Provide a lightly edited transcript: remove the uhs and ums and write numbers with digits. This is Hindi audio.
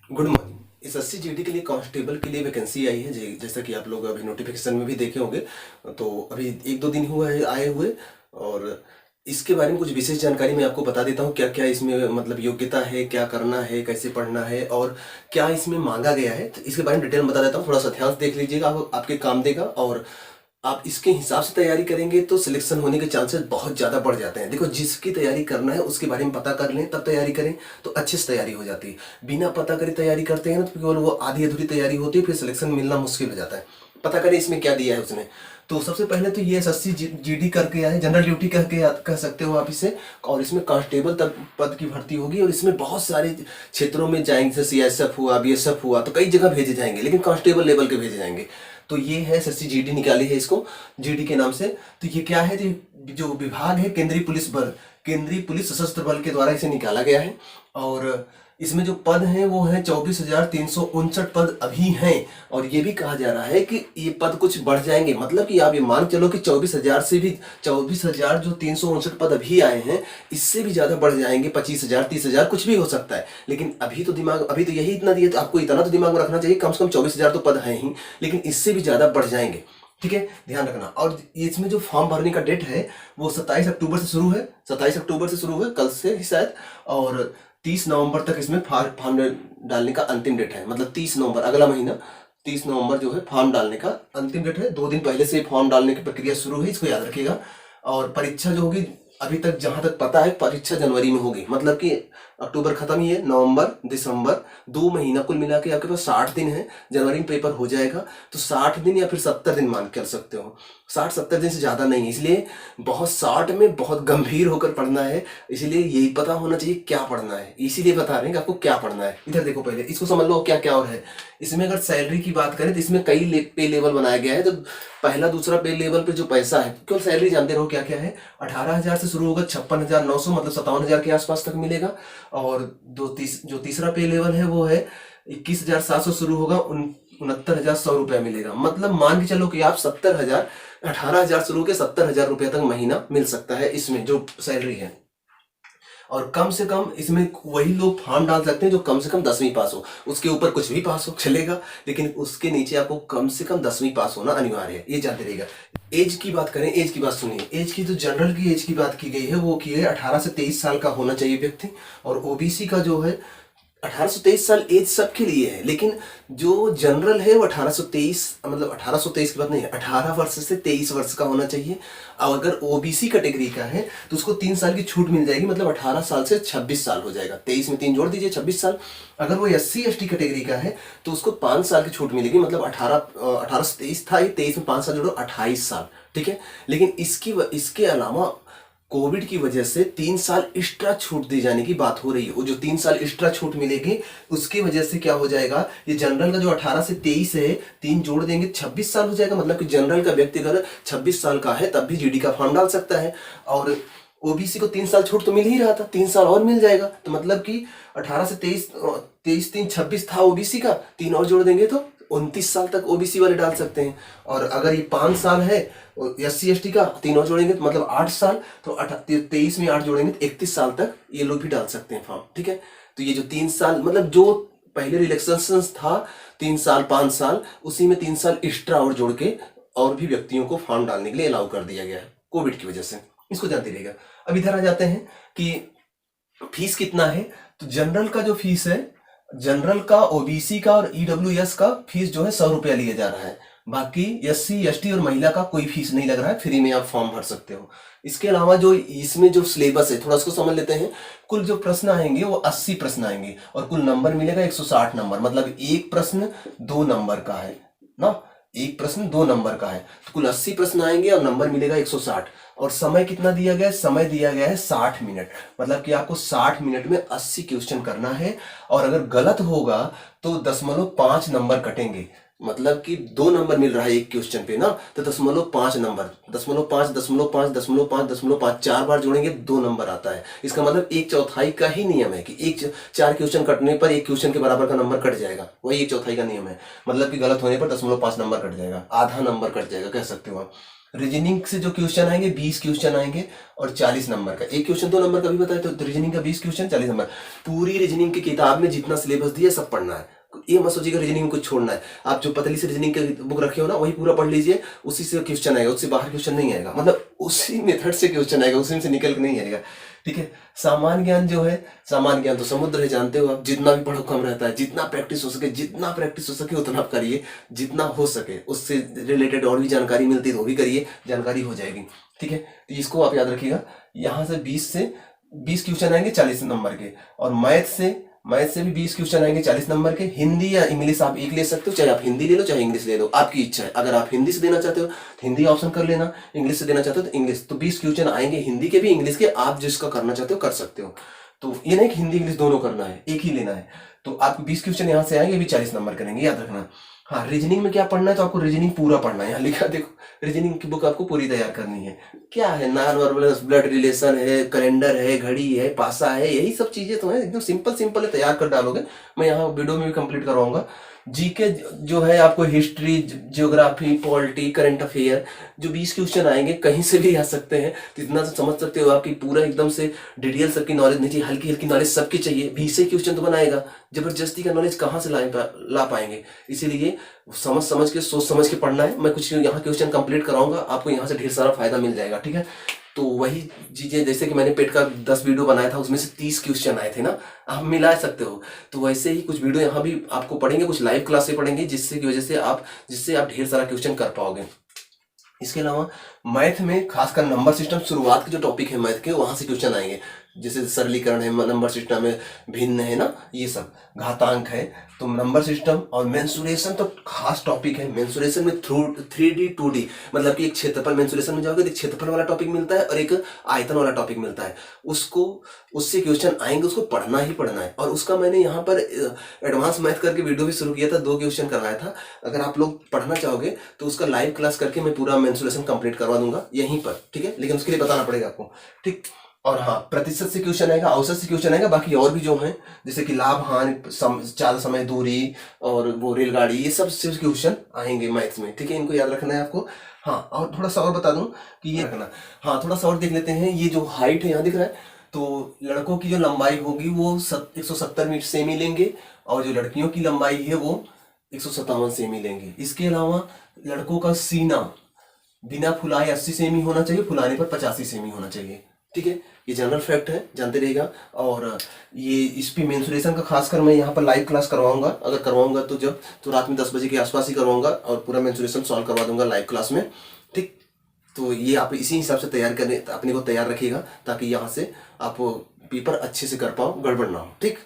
Good morning. इस 80 जीडी के लिए कांस्टेबल के लिए वैकेंसी आई है। जैसा कि आप लोग अभी नोटिफिकेशन में भी देखे होंगे। तो अभी एक दो दिन हुआ है आए हुए। और इसके बारे में कुछ विशेष जानकारी मैं आपको बता देता हूँ, क्या क्या इसमें मतलब योग्यता है, क्या करना है, कैसे पढ़ना है और क्या इसमें मांगा गया है। तो इसके बारे में डिटेल में बता देता हूँ, थोड़ा सा ध्यान से देख लीजिएगा, आपके काम देगा। और आप इसके हिसाब से तैयारी करेंगे तो सिलेक्शन होने के चांसेस बहुत ज़्यादा बढ़ जाते हैं। देखो, जिसकी तैयारी करना है उसके बारे में पता कर लें, तब तैयारी करें तो अच्छे से तैयारी हो जाती है। बिना पता करे तैयारी करते हैं ना तो केवल वो आधी अधूरी तैयारी होती है, फिर सिलेक्शन मिलना मुश्किल हो जाता है। पता करें इसमें क्या दिया है उसने। तो सबसे पहले तो ये एसएससी जीडी करके आए, जनरल ड्यूटी कह सकते हो आप इसे। और इसमें कांस्टेबल तक पद की भर्ती होगी और इसमें बहुत सारे क्षेत्रों में जाएंगे, जैसे सीएसएफ हुआ, बीएसएफ हुआ, तो कई जगह भेजे जाएंगे, लेकिन कांस्टेबल लेवल के भेजे जाएंगे। तो ये है एसएससी जीडी निकाली है इसको, जीडी के नाम से। तो ये क्या है, जो विभाग है केंद्रीय पुलिस बल, केंद्रीय पुलिस सशस्त्र बल के द्वारा इसे निकाला गया है। और इसमें जो पद हैं वो है 24,359 पद अभी हैं। और ये भी कहा जा रहा है कि ये पद कुछ बढ़ जाएंगे, मतलब कि आप ये मान चलो कि 24,000 से भी 24,000 जो 359 पद अभी आए हैं, इससे भी ज्यादा बढ़ जाएंगे। 25,000, 30,000 कुछ भी हो सकता है। लेकिन अभी तो यही इतना दिया, तो आपको इतना तो दिमाग में रखना चाहिए, कम से कम 24,000 तो पद हैं ही, लेकिन इससे भी ज्यादा बढ़ जाएंगे। ठीक है, ध्यान रखना। और इसमें जो फॉर्म भरने का डेट है वो 27 अक्टूबर से शुरू है, 27 अक्टूबर से शुरू है, कल से ही शायद। और 30 नवंबर तक इसमें फॉर्म डालने का अंतिम डेट है, मतलब 30 नवंबर अगला महीना, 30 नवंबर जो है फॉर्म डालने का अंतिम डेट है। 2 दिन पहले से फॉर्म डालने की प्रक्रिया शुरू है, इसको याद रखिएगा। और परीक्षा जो होगी, अभी तक जहां तक पता है, परीक्षा जनवरी में होगी, मतलब कि अक्टूबर खत्म ही है, नवंबर दिसंबर 2 महीना कुल मिला के आपके पास 60 दिन है। जनवरी में पेपर हो जाएगा, तो 60 दिन या फिर 70 दिन मान कर सकते हो। 60-70 दिन से ज़्यादा नहीं है, इसलिए बहुत 60 में बहुत गंभीर होकर पढ़ना है। इसलिए यही पता होना चाहिए क्या पढ़ना है, इसीलिए बता रहे हैं कि आपको क्या पढ़ना है। इधर देखो, पहले इसको समझ लो क्या क्या और है इसमें। अगर सैलरी की बात करें तो इसमें कई पे लेवल बनाया गया है। तो पहला दूसरा पे लेवल पे जो पैसा है, केवल सैलरी जानते रहो क्या क्या है। 18,000 से शुरू होगा, 56,900 मतलब 57,000 के आसपास तक मिलेगा। और जो तीसरा पे लेवल है वो है 21,700 शुरू होगा, 69,100 रुपया मिलेगा। मतलब मान के चलो कि आप 70,000, 18,000 शुरू के 70,000 रुपया तक महीना मिल सकता है इसमें जो सैलरी है। और कम से कम इसमें वही लोग फॉर्म डाल सकते हैं जो कम से कम 10वीं पास हो। उसके ऊपर कुछ भी पास हो चलेगा, लेकिन उसके नीचे आपको कम से कम 10वीं पास होना अनिवार्य है, ये जानते रहिएगा। एज की बात करें, एज की बात सुनिए। एज की जो जनरल की एज की बात की गई है वो की है 18 से 23 साल का होना चाहिए व्यक्ति। और ओबीसी का जो है 1823 साल एज सबके लिए है, लेकिन जो जनरल है वो 1823, मतलब 1823 की बात नहीं है, 18 वर्ष से 23 वर्ष का होना चाहिए। और अगर ओबीसी कैटेगरी का है तो उसको 3 साल की छूट मिल जाएगी, मतलब 18 साल से 26 साल हो जाएगा। 23 में 3 जोड़ दीजिए, 26 साल। अगर वो एससी एसटी कैटेगरी का है तो उसको 5 साल की छूट मिलेगी, मतलब 18 से 23 था, 23 में 5 साल जोड़ो, 28 साल। ठीक है, लेकिन इसके अलावा कोविड की वजह से 3 साल एक्स्ट्रा छूट दी जाने की बात हो रही है। वो जो 3 साल एक्स्ट्रा छूट मिलेगी उसकी वजह से क्या हो जाएगा, ये जनरल का जो 18 से 23 है, 3 जोड़ देंगे 26 साल हो जाएगा। मतलब कि जनरल का व्यक्ति अगर 26 साल का है तब भी जीडी का फॉर्म डाल सकता है। और ओबीसी को 3 साल छूट तो मिल ही रहा था, 3 साल और मिल जाएगा। तो मतलब कि 18 से 23, 23 3 26 था ओबीसी का, 3 और जोड़ देंगे तो 29 साल तक ओबीसी वाले डाल सकते हैं। और अगर ये 5 साल है एससी एसटी का, 3 और जोड़ेंगे तो मतलब 8 साल, तो 23 में 8 जोड़ेंगे तो 31 साल तक ये लोग भी डाल सकते हैं फॉर्म। ठीक है, तो ये जो 3 साल, मतलब जो पहले रिलैक्सेशन था 3 साल 5 साल, उसी में 3 साल एक्स्ट्रा और जोड़ के और भी व्यक्तियों को फॉर्म डालने के लिए अलाउ कर दिया गया है कोविड की वजह से। इसको जानते रहिएगा। अब इधर आ जाते हैं कि फीस कितना है। तो जनरल का जो फीस है, जनरल का, ओबीसी का और ईडब्ल्यूएस का फीस जो है 100 रुपया लिया जा रहा है। बाकी एससी एसटी और महिला का कोई फीस नहीं लग रहा है, फ्री में आप फॉर्म भर सकते हो। इसके अलावा जो इसमें जो सिलेबस है थोड़ा उसको समझ लेते हैं। कुल जो प्रश्न आएंगे वो 80 प्रश्न आएंगे और कुल नंबर मिलेगा 160 नंबर, मतलब एक प्रश्न 2 नंबर का है ना, एक प्रश्न 2 नंबर का है। तो कुल 80 प्रश्न आएंगे और नंबर मिलेगा 160। और समय कितना दिया गया है, समय दिया गया है 60 मिनट, मतलब कि आपको 60 मिनट में 80 क्वेश्चन करना है। और अगर गलत होगा तो 0.5 नंबर कटेंगे, मतलब कि 2 नंबर मिल रहा है एक क्वेश्चन पे ना, तो 0.5 नंबर, 0.5 0.5 0.5 0.5 4 बार जोड़ेंगे 2 नंबर आता है। इसका मतलब 1/4 का ही नियम है कि 4 क्वेश्चन कटने पर 1 क्वेश्चन के बराबर का नंबर कट जाएगा, वही 1/4 का नियम है। मतलब कि गलत होने पर 0.5 नंबर कट जाएगा, आधा नंबर कट जाएगा कह सकते हो आप। रीजनिंग से जो क्वेश्चन आएंगे 20 क्वेश्चन आएंगे और 40 नंबर का। एक क्वेश्चन 2 नंबर का भी बताया, तो रीजनिंग का 20 क्वेश्चन 40 नंबर। पूरी रीजनिंग की किताब में जितना सिलेबस दिया सब पढ़ना है। ये मत सोचिएगा रीजनिंग में कुछ छोड़ना है। आप जो पतली से रीजनिंग की बुक रखे हो ना, वही पूरा पढ़ लीजिए, उसी से क्वेश्चन आएगा, उससे बाहर क्वेश्चन नहीं आएगा, मतलब उसी मेथड से क्वेश्चन आएगा, उसी में से निकल के नहीं आएगा। ठीक है। सामान्य ज्ञान जो है, सामान्य ज्ञान तो समुद्र है, जानते हो आप, जितना भी पढ़ो कम रहता है। जितना प्रैक्टिस हो सके, जितना प्रैक्टिस हो सके उतना आप करिए, जितना हो सके उससे रिलेटेड और भी जानकारी मिलती है तो वो भी करिए, जानकारी हो जाएगी। ठीक है। तो इसको आप याद रखिएगा। यहाँ से 20 क्वेश्चन आएंगे 40 नंबर के, और मैथ से भी 20 क्वेश्चन आएंगे 40 नंबर के। हिंदी या इंग्लिश आप एक ले सकते हो, चाहे आप हिंदी ले लो चाहे इंग्लिश ले लो, आपकी इच्छा है। अगर आप हिंदी से देना चाहते हो तो हिंदी ऑप्शन कर लेना, इंग्लिश से देना चाहते हो तो इंग्लिश। तो 20 क्वेश्चन आएंगे हिंदी के भी इंग्लिश के, आप जिसका करना चाहते हो कर सकते हो। तो ये नहीं कि हिंदी इंग्लिश दोनों करना है, एक ही लेना है। तो आपको 20 क्वेश्चन यहाँ से आएंगे, भी 40 नंबर करेंगे, याद रखना। हाँ, रीजनिंग में क्या पढ़ना है, तो आपको रीजनिंग पूरा पढ़ना है। यहाँ लिखा देखो, रीजनिंग की बुक आपको पूरी तैयार करनी है। क्या है, नॉन ब्लड रिलेशन है, कैलेंडर है, घड़ी है, पासा है, यही सब चीजें तो है, एकदम सिंपल सिंपल है, तैयार कर डालोगे। मैं यहाँ वीडियो में भी कंप्लीट करवाऊंगा। जीके जो है आपको history, geography, polity, current affair, जो 20 क्वेश्चन आएंगे कहीं से भी आ सकते हैं, तो इतना तो समझ सकते हो आपकी पूरा एकदम से डिटेल सबकी नॉलेज नहीं चाहिए, हल्की हल्की नॉलेज सबकी चाहिए। 20 से क्वेश्चन तो बनाएगा, जबरदस्ती का नॉलेज कहाँ से ला पाएंगे। इसीलिए समझ समझ के, सोच समझ के पढ़ना है। मैं कुछ यहाँ क्वेश्चन कंप्लीट कराऊंगा, आपको यहाँ से ढेर सारा फायदा मिल जाएगा। ठीक है। तो वही चीजें, जैसे कि मैंने पेट का 10 वीडियो बनाया था, उसमें से 30 क्वेश्चन आए थे ना, आप मिला सकते हो। तो वैसे ही कुछ वीडियो यहाँ भी आपको पढ़ेंगे, कुछ लाइव क्लास से पढ़ेंगे, जिससे की वजह से जिससे आप ढेर सारा क्वेश्चन कर पाओगे। इसके अलावा मैथ में खासकर नंबर सिस्टम, शुरुआत के जो टॉपिक है मैथ के, वहां से क्वेश्चन आएंगे। जैसे सरलीकरण है, नंबर सिस्टम है, भिन्न है ना, ये सब घातांक है। तो नंबर सिस्टम और मेंसुरेशन तो खास टॉपिक है। मेंसुरेशन में 3D 2D, मतलब कि एक क्षेत्रफल, मेंसुरेशन में जाओगे तो एक क्षेत्रफल वाला टॉपिक मिलता है और एक आयतन वाला टॉपिक मिलता है। उससे क्वेश्चन आएंगे, उसको पढ़ना ही पढ़ना है। और उसका मैंने यहाँ पर एडवांस मैथ करके वीडियो भी शुरू किया था, 2 क्वेश्चन करवाया था। अगर आप लोग पढ़ना चाहोगे तो उसका लाइव क्लास करके मैं पूरा मेंसुरेशन कंप्लीट करवा दूंगा यहीं पर। ठीक है। लेकिन उसके लिए बताना पड़ेगा आपको। ठीक। और हाँ, प्रतिशत से क्वेश्चन आएगा, औसत से क्वेश्चन आएगा, बाकी और भी जो है जैसे कि लाभ हानि, चाल, समय, दूरी और वो रेलगाड़ी, ये सब से क्वेश्चन आएंगे मैथ्स में। ठीक है। इनको याद रखना है आपको। हाँ, और थोड़ा सा और बता दूं कि ये रखना। हाँ, थोड़ा सा और देख लेते हैं। ये जो हाइट है यहाँ दिख रहा है, तो लड़कों की जो लंबाई होगी वो 170 सेमी लेंगे, और जो लड़कियों की लंबाई है वो 157 सेमी लेंगे। इसके अलावा लड़कों का सीना बिना फुलाए 80 सेमी होना चाहिए, फुलाने पर 85 सेमी होना चाहिए। ठीक है। ये जनरल फैक्ट है, जानते रहेगा। और ये इस पे मेंसुरेशन का खासकर मैं यहाँ पर लाइव क्लास करवाऊंगा। अगर करवाऊंगा तो रात में 10 बजे के आसपास ही करवाऊंगा, और पूरा मेंसुरेशन सॉल्व करवा दूंगा लाइव क्लास में। ठीक। तो ये आप इसी हिसाब से तैयार करने, अपने को तैयार रखिएगा, ताकि यहाँ से आप पेपर अच्छे से कर पाओ, गड़बड़ ना हो। ठीक।